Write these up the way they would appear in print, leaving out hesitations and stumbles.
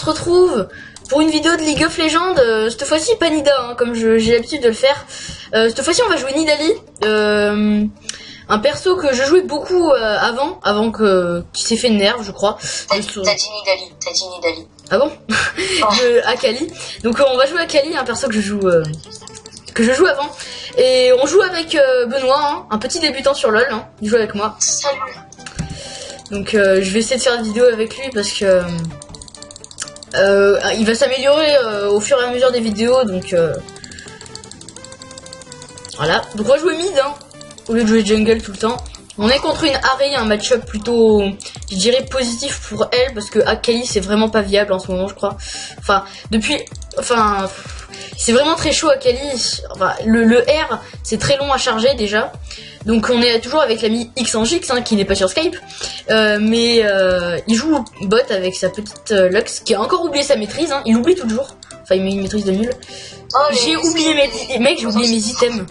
retrouve pour une vidéo de League of Legends. Cette fois-ci pas Nida, hein, comme j'ai l'habitude de le faire. Cette fois-ci on va jouer Nidalee, un perso que je jouais beaucoup avant qui s'est fait nerf, je crois. T'as dit Nidalee. Ah bon? Akali. Donc on va jouer Akali, un perso que je joue avant. Et on joue avec Benoît, hein, un petit débutant sur LoL, hein. Il joue avec moi. Salut. Donc je vais essayer de faire une vidéo avec lui parce que il va s'améliorer au fur et à mesure des vidéos, donc voilà. Donc on va jouer mid, hein, au lieu de jouer jungle tout le temps. On est contre une Ahri, un match-up plutôt, je dirais, positif pour elle, parce que Akali c'est vraiment pas viable en ce moment, je crois. C'est vraiment très chaud Akali. Enfin, le R c'est très long à charger déjà. Donc on est toujours avec l'ami Xangix, hein, qui n'est pas sur Skype, mais il joue bot avec sa petite Lux qui a encore oublié sa maîtrise, hein. Il oublie toujours. Enfin il met une maîtrise de nul. J'ai oublié j'ai oublié mes items.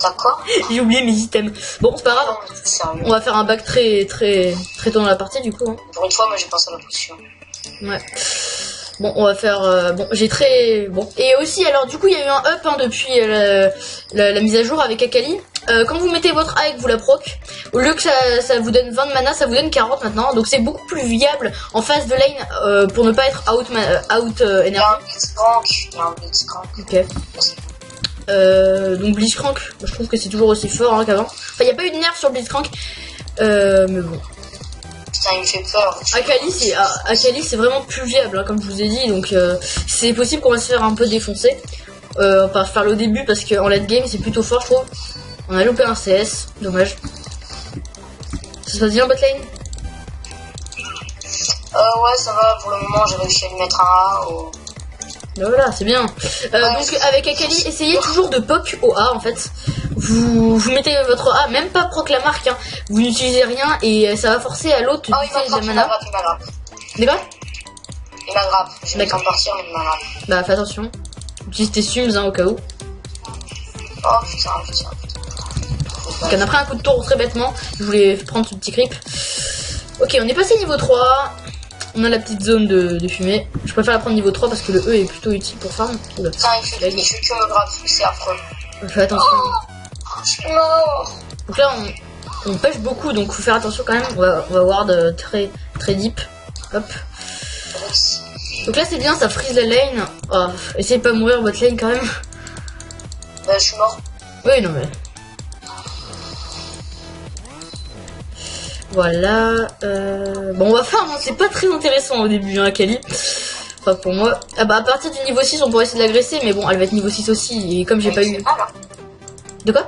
D'accord. J'ai oublié mes items. Bon c'est pas grave. On va faire un back très tôt dans la partie du coup, hein. Pour une fois moi j'ai pensé à la potion. Ouais. Bon, on va faire... Et aussi, alors, du coup, il y a eu un up, hein, depuis la mise à jour avec Akali. Quand vous mettez votre A et que vous la proc, au lieu que ça vous donne 20 de mana, ça vous donne 40 maintenant. Donc, c'est beaucoup plus viable en phase de lane pour ne pas être out énergie. Il y a un Blitzcrank. Ok. Donc, Blitzcrank, je trouve que c'est toujours aussi fort, hein, qu'avant. Enfin, il n'y a pas eu de nerf sur Blitzcrank. Mais bon. Putain, il me fait peur. Akali c'est vraiment plus viable, hein, comme je vous ai dit, donc c'est possible qu'on va se faire un peu défoncer. On va faire le début parce qu'en late game c'est plutôt fort, je trouve. On a loupé un CS, dommage. Ça se passe bien bot lane? Ouais, ça va, pour le moment j'ai réussi à lui mettre un A. Voilà, c'est bien. Donc avec Akali, essayez toujours de poke au A en fait. Vous mettez votre A, même pas proc la marque, hein. Vous n'utilisez rien et ça va forcer à l'autre d'utiliser la mana. Il m'aggrappe. D'accord? Il m'aggrappe. Je vais t'en partir, mais il m'aggrappe. Bah fais attention. Utilise tes sums, hein, au cas où. Oh putain. Donc on a pris un coup de tour très bêtement. Je voulais prendre ce petit creep. Ok, on est passé niveau 3. On a la petite zone de fumée. Je préfère la prendre niveau 3 parce que le E est plutôt utile pour farm. Putain, il fait que me grappe, c'est affreux. Fais attention. Je suis mort. Donc là on push beaucoup, donc faut faire attention quand même. On va ward très deep. Hop. Donc là c'est bien, ça freeze la lane. Oh, essayez de pas mourir bot lane quand même. Je suis mort. Oui non mais. Voilà. Bon on va faire, hein, c'est pas très intéressant au début, hein, Akali. Enfin pour moi. Ah bah à partir du niveau 6 on pourrait essayer de l'agresser, mais bon elle va être niveau 6 aussi. Et comme j'ai pas eu. De quoi?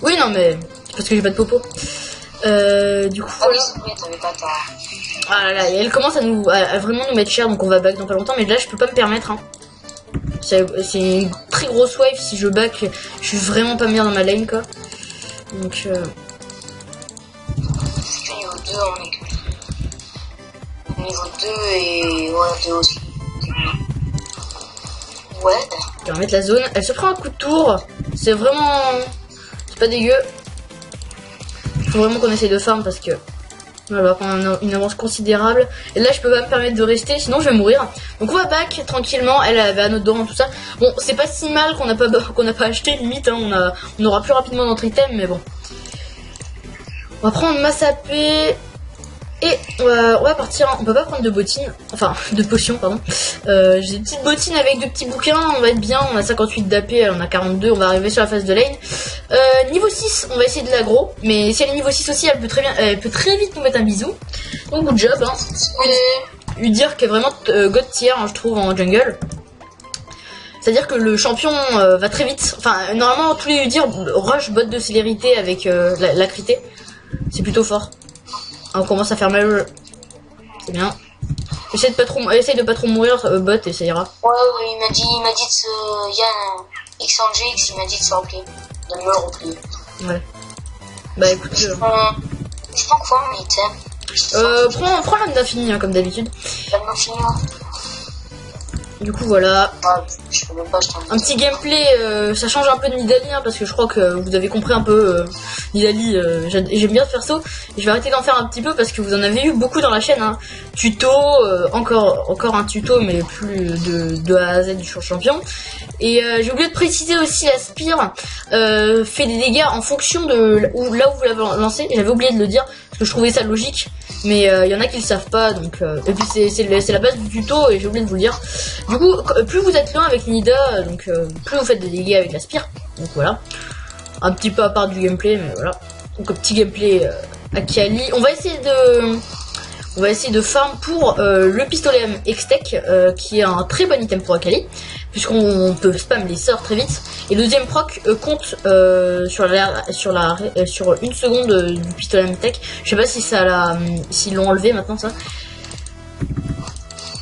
Oui non mais. Parce que j'ai pas de popo. Du coup. Ah oui c'est vrai, t'avais pas ta. Ah là là, et elle commence à vraiment nous mettre cher, donc on va back dans pas longtemps, mais là je peux pas me permettre, hein. C'est une très grosse wave, si je back, je suis vraiment pas meilleur dans ma lane quoi. Donc Parce que niveau 2 on est que. Niveau 2 et. Ouais 2 aussi. Ouais. on va mettre la zone, elle se prend un coup de tour, c'est vraiment. C'est pas dégueu. Faut vraiment qu'on essaye de farm parce que. On va prendre une avance considérable. Et là, je peux pas me permettre de rester, sinon je vais mourir. Donc on va back tranquillement. Elle avait un autre dorant, tout ça. Bon, c'est pas si mal qu'on n'a pas acheté, limite. Hein, on aura plus rapidement notre item, mais bon. On va prendre masse AP. Et on va partir. On peut pas prendre de bottines. Enfin, de potions, pardon. J'ai des petites bottines avec de petits bouquins. On va être bien. On a 58 d'AP, on a 42. On va arriver sur la phase de lane. Niveau 6, on va essayer de l'aggro. Mais si elle est niveau 6 aussi, elle peut très vite nous mettre un bisou. Donc, good job. Hein. Udyr qui est vraiment god tier, hein, je trouve, en jungle. C'est-à-dire que le champion va très vite. Enfin, normalement, tous les Udyr rush bot de célérité avec la critée. C'est plutôt fort. On commence à faire mal. C'est bien. Essaye de pas trop mourir, bot, et ça ira. Ouais, il m'a dit il y a un Xangix, il m'a dit de se replier. De me replier. Ouais. Bah écoute. Je prends quoi en item? Prends l'âme d'infini, hein, comme d'habitude. L'âme d'infini, Du coup voilà, Ah, je peux même pas, je t'en un petit gameplay, ça change un peu de Nidalee hein, parce que je crois que vous avez compris un peu Nidalee, j'aime bien faire ça. Je vais arrêter d'en faire un petit peu parce que vous en avez eu beaucoup dans la chaîne. Hein. Tuto, encore un tuto mais plus de A à Z du champion. Et j'ai oublié de préciser aussi la spire fait des dégâts en fonction de là où vous l'avez lancé. J'avais oublié de le dire parce que je trouvais ça logique. Mais il y en a qui le savent pas, donc et puis c'est la base du tuto et j'ai oublié de vous le dire. Du coup, plus vous êtes loin avec Nida, donc plus vous faites des dégâts avec la spire. Donc voilà, un petit peu à part du gameplay, mais voilà. Donc un petit gameplay Akali. On va essayer de farm pour le pistolet Hextech, qui est un très bon item pour Akali, puisqu'on peut spam les sorts très vite. Et le deuxième proc compte sur une seconde du pistolet Hextech. Je sais pas si s'ils l'ont enlevé maintenant ça.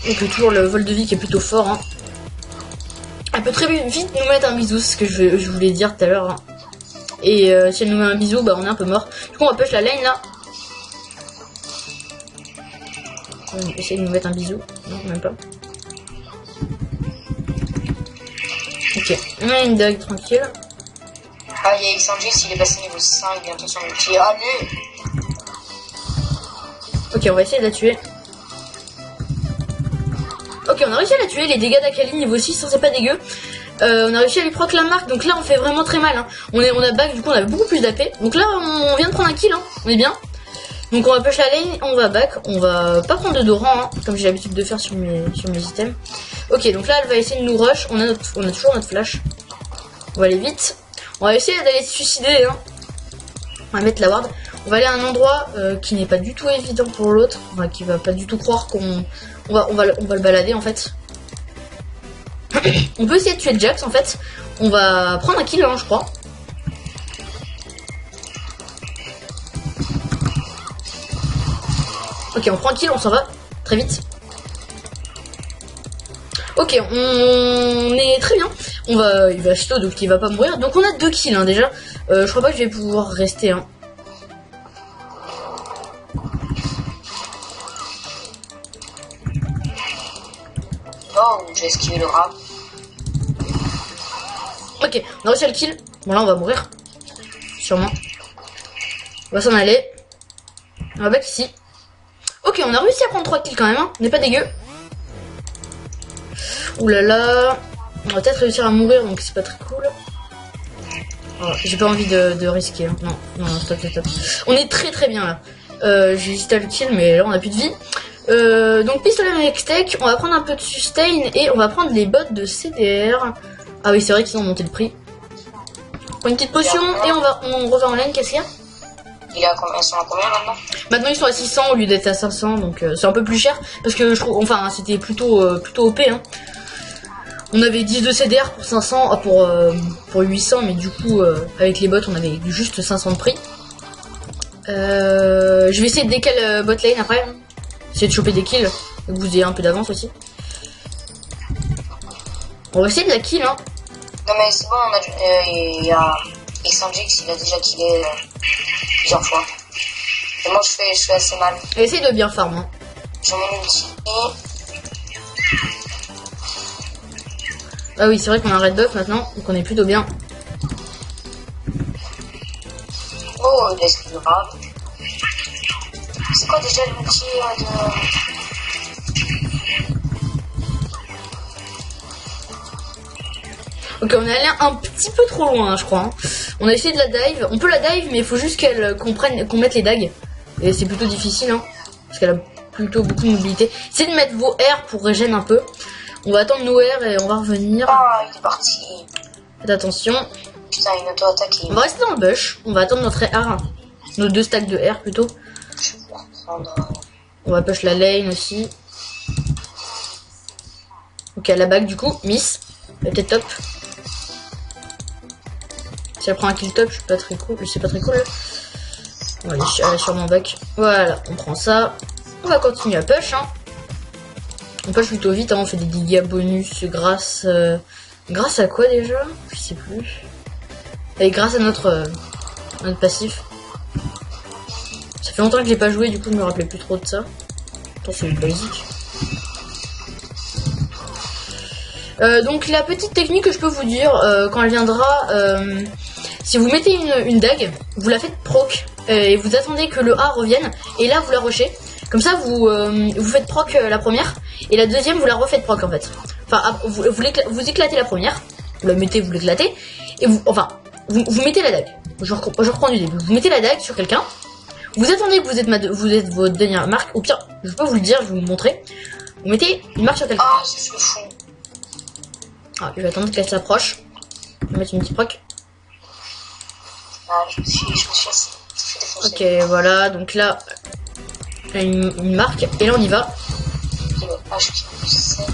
Donc toujours le vol de vie qui est plutôt fort. Hein. Elle peut très vite nous mettre un bisou, ce que je voulais dire tout à l'heure. Hein. Et si elle nous met un bisou, bah on est un peu mort. Du coup on va push la lane là. On va essayer de nous mettre un bisou. Non, même pas. Ok, on a une dague tranquille. Ah, il y a Xangix, il est passé niveau 5, bientôt son ulti. Allez! Ok, on va essayer de la tuer. Ok, on a réussi à la tuer. Les dégâts d'Akali niveau 6, c'est pas dégueu. On a réussi à lui proc la marque, donc là on fait vraiment très mal. Hein. On a back, du coup on avait beaucoup plus d'AP. Donc là on vient de prendre un kill, hein. On est bien. Donc on va push la lane, on va back, on va pas prendre de Doran, hein, comme j'ai l'habitude de faire sur mes items. Ok, donc là elle va essayer de nous rush, on a toujours notre flash. On va aller vite. On va essayer d'aller se suicider, hein. On va mettre la ward. On va aller à un endroit qui n'est pas du tout évident pour l'autre, enfin, qui va pas du tout croire qu'on va le balader en fait. On peut essayer de tuer Jax en fait. On va prendre un kill, hein, je crois. Ok, on prend un kill, on s'en va très vite. Ok, on est très bien. Il va Shito, donc il va pas mourir. Donc on a 2 kills hein, déjà. Je crois pas que je vais pouvoir rester. Hein. Oh, j'ai esquivé le rat. Ok, on a réussi à le kill. Bon là on va mourir. Sûrement. On va s'en aller. On va back ici. Ok, on a réussi à prendre 3 kills quand même. Hein. On n'est pas dégueu. Ouh là là. On va peut-être réussir à mourir, donc c'est pas très cool. Oh, j'ai pas envie de risquer. Hein. Non, stop. On est très bien là. J'ai hésité à le kill, mais là on a plus de vie. Donc pistolet Hextech, on va prendre un peu de sustain et on va prendre les bots de CDR. Ah oui, c'est vrai qu'ils ont monté le prix. On prend une petite potion et on revient en lane. Qu'est-ce qu'il y a? Ils sont à combien maintenant? Maintenant ils sont à 600 au lieu d'être à 500, donc c'est un peu plus cher parce que je trouve, enfin c'était plutôt OP. Hein. On avait 10 de CDR pour 500, pour 800, mais du coup avec les bots on avait juste 500 de prix. Je vais essayer de décaler bot lane après, essayer de choper des kills, que vous ayez un peu d'avance aussi. On va essayer de la kill. Hein. Non mais c'est bon, il y a Xangix, il a déjà killé plusieurs fois. Et moi je fais assez mal. Essaye de bien farm. Hein. J'ai mon ulti. Ah oui, c'est vrai qu'on a un red buff maintenant, donc on est plutôt bien. Oh, il a esquivé le rat. C'est quoi déjà l'ulti de... Ok, on est allé un petit peu trop loin, hein, je crois. Hein. On a essayé de la dive. On peut la dive, mais il faut juste qu'on mette les dagues. Et c'est plutôt difficile, hein, parce qu'elle a plutôt beaucoup de mobilité. Essayez de mettre vos R pour régénérer un peu. On va attendre nos R et on va revenir. Ah, il est parti. Faites attention. Putain, une auto-attaque. On va rester dans le bush. On va attendre notre R. Nos 2 stacks de R plutôt. Je vais reprendre... On va push la lane aussi. Ok, la bague du coup. Miss. Elle était top. Si elle prend un kill top, c'est pas très cool. On va aller sur mon back. Voilà, on prend ça. On va continuer à push. Hein. On push plutôt vite. Hein. On fait des dégâts bonus grâce à quoi déjà? Je sais plus. Et grâce à notre passif. Ça fait longtemps que j'ai pas joué, du coup je me rappelais plus trop de ça. Attends, c'est basique. Donc la petite technique que je peux vous dire quand elle viendra, si vous mettez une dague, vous la faites proc et vous attendez que le A revienne et là vous la rushez. Comme ça vous faites proc la première et la deuxième vous la refaites proc en fait. Enfin vous éclatez la première, vous la mettez, vous l'éclatez et vous mettez la dague. Je reprends du début. Vous mettez la dague sur quelqu'un. Vous attendez que vous êtes votre dernière marque. Ou pire, je peux vous le dire, je vais vous montrer. Vous mettez une marque sur quelqu'un. Ah, c'est ce fou. Ah, je vais attendre qu'elle s'approche. Je vais mettre une petite proc. Ah, je me suis fait Ok, défoncer. voilà. Donc là, une marque. Et là, on y va. Ah, je suis 7.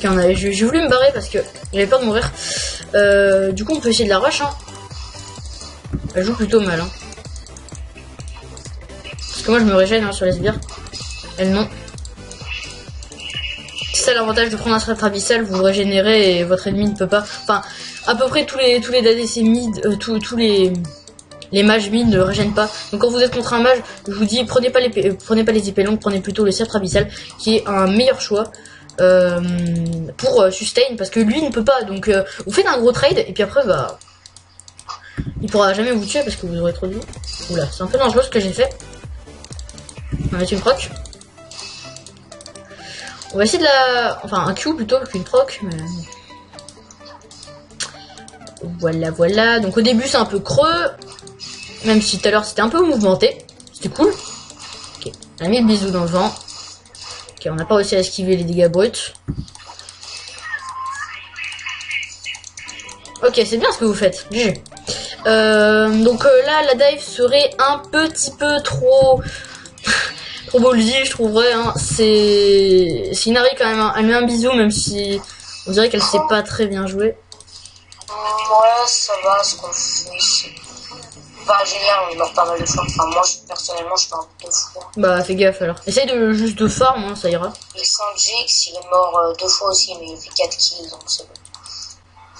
Ok, j'ai voulu me barrer parce que j'avais peur de mourir. Du coup, on peut essayer de la rush. Hein. Elle joue plutôt mal. Hein. Parce que moi, je me régène hein, sur les sbires. Elle, non. C'est ça l'avantage de prendre un strat abyssal, vous le régénérez et votre ennemi ne peut pas. Enfin, à peu près tous les ADC mid, tous les mages mid ne régènent pas. Donc quand vous êtes contre un mage, je vous dis prenez pas les épées longues, prenez plutôt le sceptre abyssal qui est un meilleur choix pour sustain parce que lui ne peut pas. Donc vous faites un gros trade et puis après bah il pourra jamais vous tuer parce que vous aurez trop de vie. Oula, c'est un peu dangereux ce que j'ai fait. On va mettre une proc. On va essayer de la... Enfin, un Q plutôt qu'une proc. Mais... Voilà. Donc au début, c'est un peu creux. Même si tout à l'heure, c'était un peu mouvementé. C'était cool. Ok. On a mis le bisou dans le vent. Ok, on n'a pas réussi à esquiver les dégâts bruts. Ok, c'est bien ce que vous faites. GG. Donc là, la dive serait un petit peu trop... trop ballsy, je trouverais. Hein. C'est Inari quand même. Hein. Elle met un bisou, même si on dirait qu'elle sait pas très bien jouer. Ouais, ça va, ce qu'on fait, c'est pas génial, on meurt pas mal de fois. Enfin, moi, personnellement, je perds 2 fois. Bah, fais gaffe alors. Essaye de juste de farm, hein, ça ira. Et Saint-Jix, il est mort 2 fois aussi, mais il fait 4 kills, donc c'est bon.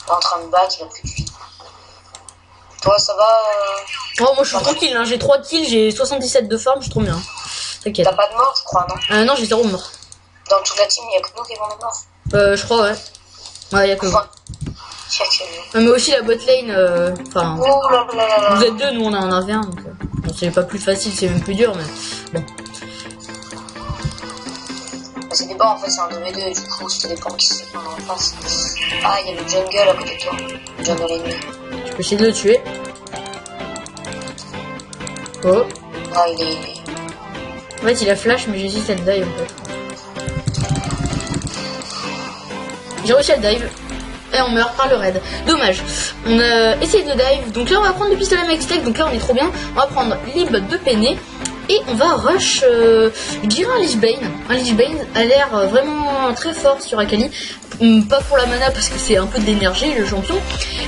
Il est en train de back, il a plus de vie. Toi, ça va Oh, moi je suis tranquille, hein. J'ai 3 kills, j'ai 77 de farm, je suis trop bien. T'inquiète. T'as pas de mort, je crois, non? Non, j'ai 0 mort. Dans toute la team, il y a que nous qui vont de mort. Je crois, ouais. Ouais, y'a que vous. Mais aussi la bot lane, enfin. Vous êtes deux, nous on a un 1v1, donc. Bon, c'est pas plus facile, c'est même plus dur, mais bon. Ça dépend, en fait, c'est un 2v2, du coup, ça dépend qui c'est qu'on en face. Ah, il y a le jungle à côté de toi. Le jungle ennemi. Je peux essayer de le tuer. Oh. Ah, il est. En fait, il a flash, mais j'hésite à le dive en fait. J'ai réussi à le dive. Et on meurt par le raid. Dommage. On a essayé de le dive. Donc là, on va prendre le pistolet Mextech. Donc là, on est trop bien. On va prendre Lib de Peiné. Et on va rush, je dirais un Lich Bane. Un Lich Bane a l'air vraiment très fort sur Akali. Pas pour la mana parce que c'est un peu de l'énergie le champion,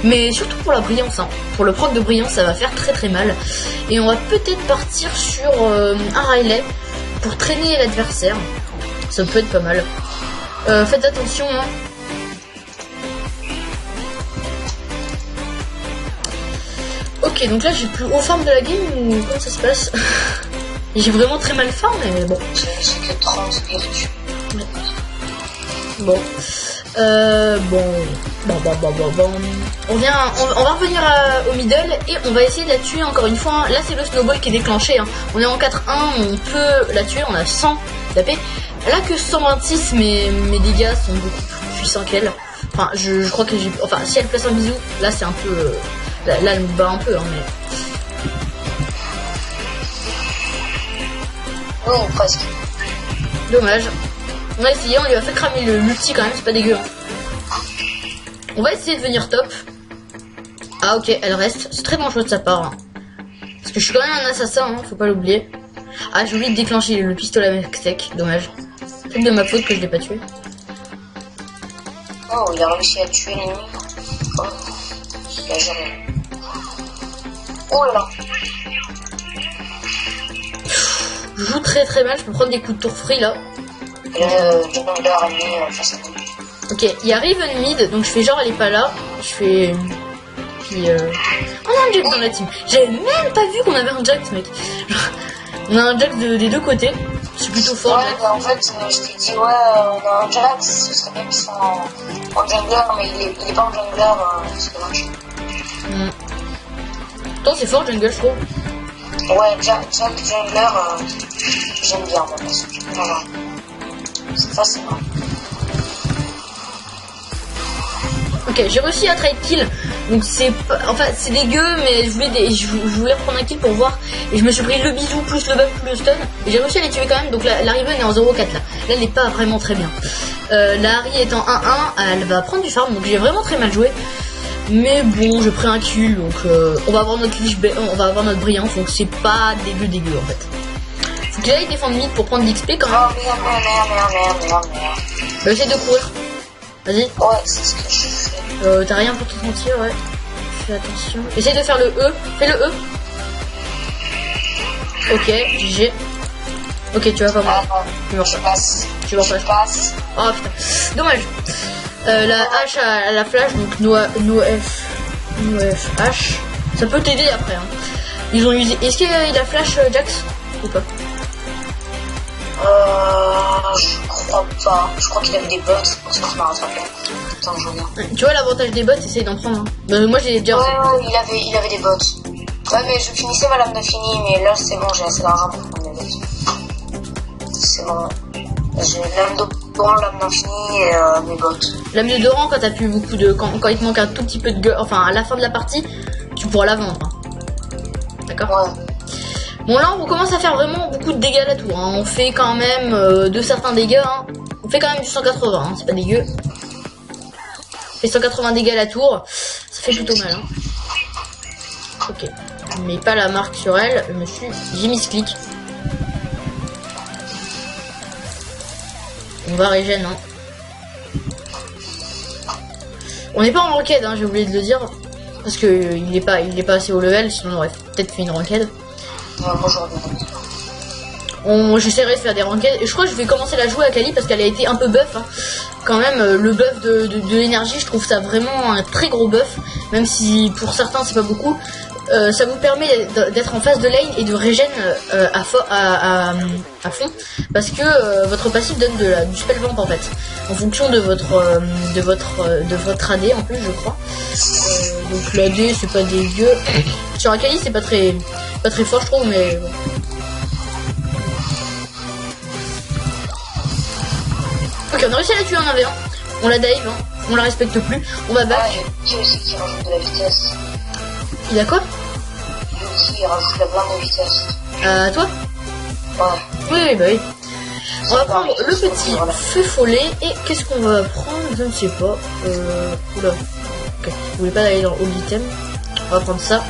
mais surtout pour la brillance. Hein. Pour le proc de brillance, ça va faire très très mal. Et on va peut-être partir sur un Riley pour traîner l'adversaire. Ça peut être pas mal. Faites attention. Hein. Ok, donc là j'ai plus haut farm de la game ou comment ça se passe? J'ai vraiment très mal farm, mais bon. C'est que 30 spiritus. Ouais. Bon. Bon. On va revenir au middle et on va essayer de la tuer encore une fois. Là c'est le snowball qui est déclenché. Hein. On est en 4-1, on peut la tuer, on a 100 d'AP. Elle a que 126, mais mes dégâts sont beaucoup plus puissants qu'elle. Enfin, je crois que j'ai... Enfin, si elle place un bisou, là c'est un peu... Là elle me bat un peu, hein, mais... Oh, presque. Dommage. On va essayer, on lui a fait cramer le multi quand même, c'est pas dégueu. Hein. On va essayer de venir top. Ah ok, elle reste. C'est très dangereux de sa part. Hein. Parce que je suis quand même un assassin, hein, faut pas l'oublier. Ah, j'ai oublié de déclencher le pistolet Mextech, dommage. C'est de ma faute que je l'ai pas tué. Oh, il a réussi à tuer l'ennemi. Oh, il a jamais. Oh là là. Je joue très très mal, je peux prendre des coups de tour free là. Et le jungler ennemi face à nous. Ok, il y a Riven mid, donc je fais genre elle est pas là. Je fais... Puis on a un Jack dans la team. J'avais même pas vu qu'on avait un Jack, mec. On a un Jack des deux côtés. Je c'est plutôt fort. Ouais, bah, en fait, je t'ai dit, ouais, on a un Jax, ce serait bien qu'ils soient en jungler, mais il est pas en jungler, c'est dommage. Pourtant, c'est fort, jungle, je trouve. Ouais, Jack jungler, j'aime bien, moi, parce que voilà. C'est facile. Hein. Ok, j'ai réussi à trade kill. Donc c'est enfin c'est dégueu, mais je voulais prendre un kill pour voir. Et je me suis pris le bisou plus le buff plus le stun. Et j'ai réussi à les tuer quand même. Donc la Riven est en 0-4 là. Là elle n'est pas vraiment très bien. La Harry est en 1-1, elle va prendre du farm. Donc j'ai vraiment très mal joué. Mais bon, j'ai pris un kill. Donc on va avoir notre glitch, on va avoir notre brillance. Donc c'est pas dégueu en fait. Faut qu'il aille défendre mid pour prendre l'XP quand même. Oh merde. Essaye de courir. Vas-y. Ouais, c'est ce que je fais. T'as rien pour te sentir, ouais. Fais attention. Essaye de faire le E. Fais le E. Ok, GG. Ok, tu vas pas mourir. Tu meurs pas. Tu meurs pas. Oh putain. Dommage. La hache à la flash, donc no F H. Ça peut t'aider après. Hein. Ils ont usé. Est-ce qu'il a flash Jax ou pas? Je crois pas. Je crois qu'il avait des bots, c'est pour ça que je m'en rattrapé. Attends, je regarde. Tu vois l'avantage des bots, essaye d'en prendre. Hein. Moi j'ai déjà. Ouais, il avait des bots. Ouais, mais je finissais ma lame d'infini, mais là c'est bon, j'ai assez d'argent pour prendre mes bots. C'est bon. J'ai lame de rang, lame d'infini et mes bots. Lame de rang, quand t'as plus beaucoup de. Quand il te manque un tout petit peu de gueule, enfin à la fin de la partie, tu pourras la vendre. Hein. D'accord? Ouais. Bon là on commence à faire vraiment beaucoup de dégâts à la tour, hein. On fait quand même de certains dégâts, hein. On fait quand même du 180, hein. C'est pas dégueu. On fait 180 dégâts à la tour, ça fait plutôt mal. Hein. Ok, mais pas la marque sur elle, j'ai mis ce clic. On va régène. Hein. On n'est pas en ranked, hein, j'ai oublié de le dire, parce que il est pas assez haut level, sinon on aurait peut-être fait une ranked. J'essaierai de faire des ranked et je crois que je vais commencer à la jouer à Kali parce qu'elle a été un peu buff hein. Quand même le buff de l'énergie, je trouve ça vraiment un très gros buff, même si pour certains c'est pas beaucoup. Ça vous permet d'être en phase de lane et de régène à fond parce que votre passif donne du spell vamp en fait en fonction de votre AD en plus je crois. Donc l'AD c'est pas dégueu. Sur Akali c'est pas très fort je trouve mais bon. Ok on a réussi à la tuer en 1v1. On la dive hein. On la respecte plus. On va back. Qui aussi qui rajoute de la vitesse. Il a quoi? Il rajoute la blinde de vitesse. Toi? Ouais. Oui, bah oui. On va prendre le petit feu follet et qu'est-ce qu'on va prendre? Je ne sais pas. Oula. Ok, vous voulez pas aller dans All Item. On va prendre ça.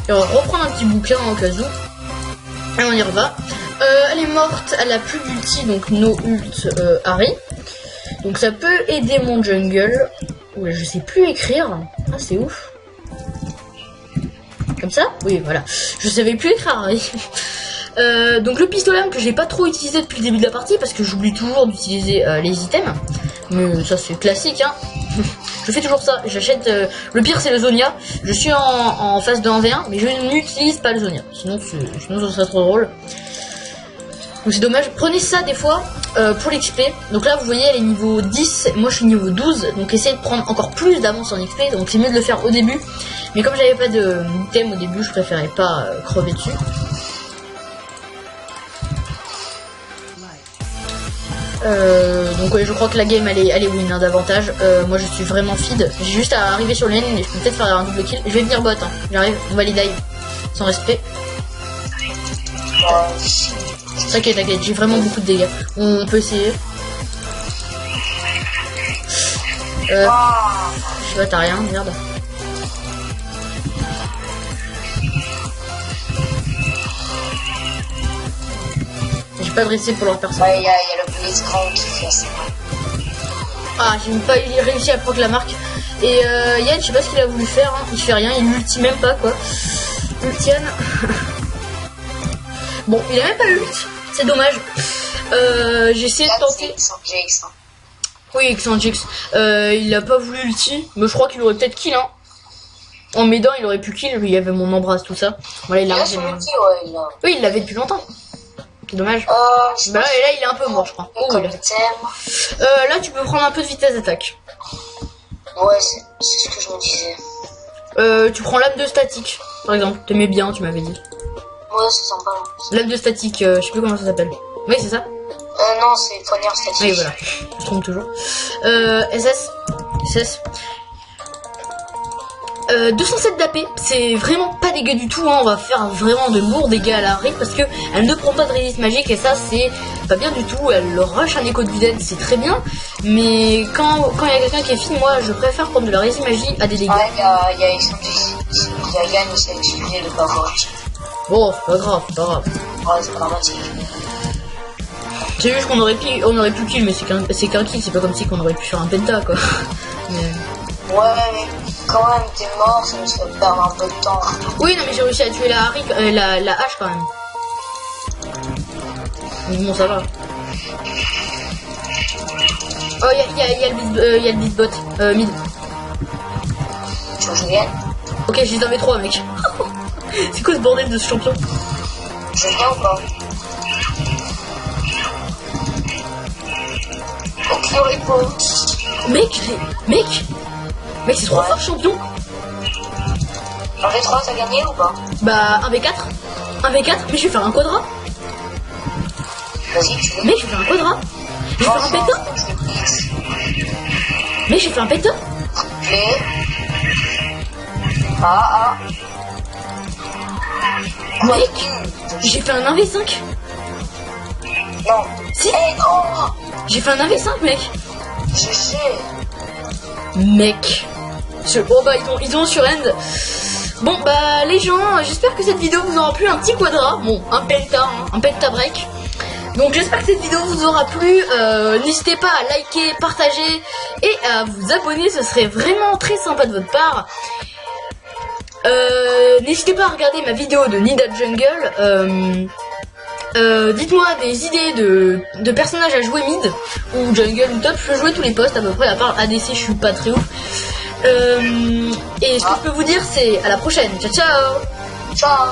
Et on va reprendre un petit bouquin en cas où. Et on y reva. Elle est morte, elle a plus d'ulti, donc no ult Harry. Donc ça peut aider mon jungle. Oula, je sais plus écrire. Ah, c'est ouf. Comme ça? Oui, voilà. Je savais plus écrire Harry. Donc le pistolet que j'ai pas trop utilisé depuis le début de la partie parce que j'oublie toujours d'utiliser les items. Mais ça c'est classique hein. Je fais toujours ça, j'achète le pire c'est le Zonia. Je suis en phase de 1v1 mais je n'utilise pas le Zonia. Sinon ça serait trop drôle. Donc c'est dommage, prenez ça des fois pour l'XP. Donc là vous voyez elle est niveau 10, moi je suis niveau 12. Donc essayez de prendre encore plus d'avance en XP. Donc c'est mieux de le faire au début. Mais comme j'avais pas de thème au début, je préférais pas crever dessus. Donc ouais, je crois que la game elle est win hein, davantage. Moi je suis vraiment feed. J'ai juste à arriver sur le lane et je peux peut-être faire un double kill. Je vais venir bot, hein. J'arrive, on va les dive. Sans respect. T'inquiète, j'ai vraiment beaucoup de dégâts. On peut essayer. Je sais pas, t'as rien, merde. J'ai pas dressé pour leur personne. Ouais, il y a le Blitzcrank qui fait ça. Ah, j'ai pas réussi à prendre la marque. Et Yann, je sais pas ce qu'il a voulu faire, hein. Il fait rien, il ulti même pas quoi. Ultian. Bon, il a même pas ult, c'est dommage. J'ai essayé de tenter. Oui, Xangix. Il a pas voulu ulti, mais je crois qu'il aurait peut-être kill, hein. En m'aidant, il aurait pu kill, il y avait mon embrasse, tout ça. Voilà, il a arrêté. Oui, il l'avait depuis longtemps. C'est dommage. Je Bah là, et là, il est un peu mort, je crois. Oh, comme il a- item. là, tu peux prendre un peu de vitesse d'attaque. Ouais, c'est ce que je me disais. Tu prends lame de statique, par exemple. T'aimais bien, tu m'avais dit. Ouais, c'est sympa. Lame de statique, je sais plus comment ça s'appelle. Oui, c'est ça. Non, c'est poignard statique. Oui, voilà. Je trompe toujours. SS. 207 d'AP, c'est vraiment pas dégueu du tout, hein. On va faire vraiment de lourds dégâts à la Harry parce que elle ne prend pas de résiste magique et ça c'est pas bien du tout. Elle rush un écho de Viden, c'est très bien, mais quand il y a quelqu'un qui est fine, moi je préfère prendre de la résiste magie à des dégâts. Ouais, il y a Yann, il s'est excusé de pas avoir utile. Bon, c'est pas grave, c'est pas grave. Ouais, c'est pas dramatique. C'est juste qu'on aurait pu kill, mais c'est qu'un kill, c'est pas comme si qu'on aurait pu faire un penta quoi. Mais... Ouais, mais quand même, t'es mort, ça nous fait perdre un peu de temps. Oui, non, mais j'ai réussi à tuer la Harry, la hache quand même. Mais bon, ça va. Oh, il y a le beatbot, mid. Tu veux que je vienne? Ok, j'ai dans mes 3 mec. C'est quoi ce bordel de ce champion? Je viens ou pas? Ok, repo. Mec, c'est trop fort champion. En V3, t'as gagné ou pas? Bah, 1v4, mais je vais faire un quadra. Vas-y, tu veux? Mec, je vais faire un quadra. Je vais faire un péta. Mec, j'ai fait un péta. Clé. Ah. Mec, j'ai fait un 1v5. Non. Si, non. j'ai fait un 1v5 mec. GG. Mec. Oh bah ils ont sur end. Bon bah les gens, j'espère que cette vidéo vous aura plu, un petit quadra, bon un penta, hein, un penta break. Donc j'espère que cette vidéo vous aura plu, n'hésitez pas à liker, partager et à vous abonner, ce serait vraiment très sympa de votre part. N'hésitez pas à regarder ma vidéo de Nida Jungle. Dites-moi des idées de personnages à jouer mid ou jungle ou top. Je peux jouer tous les postes à peu près, à part ADC je suis pas très ouf. Et ce que je peux vous dire c'est à la prochaine. Ciao ciao. Ciao.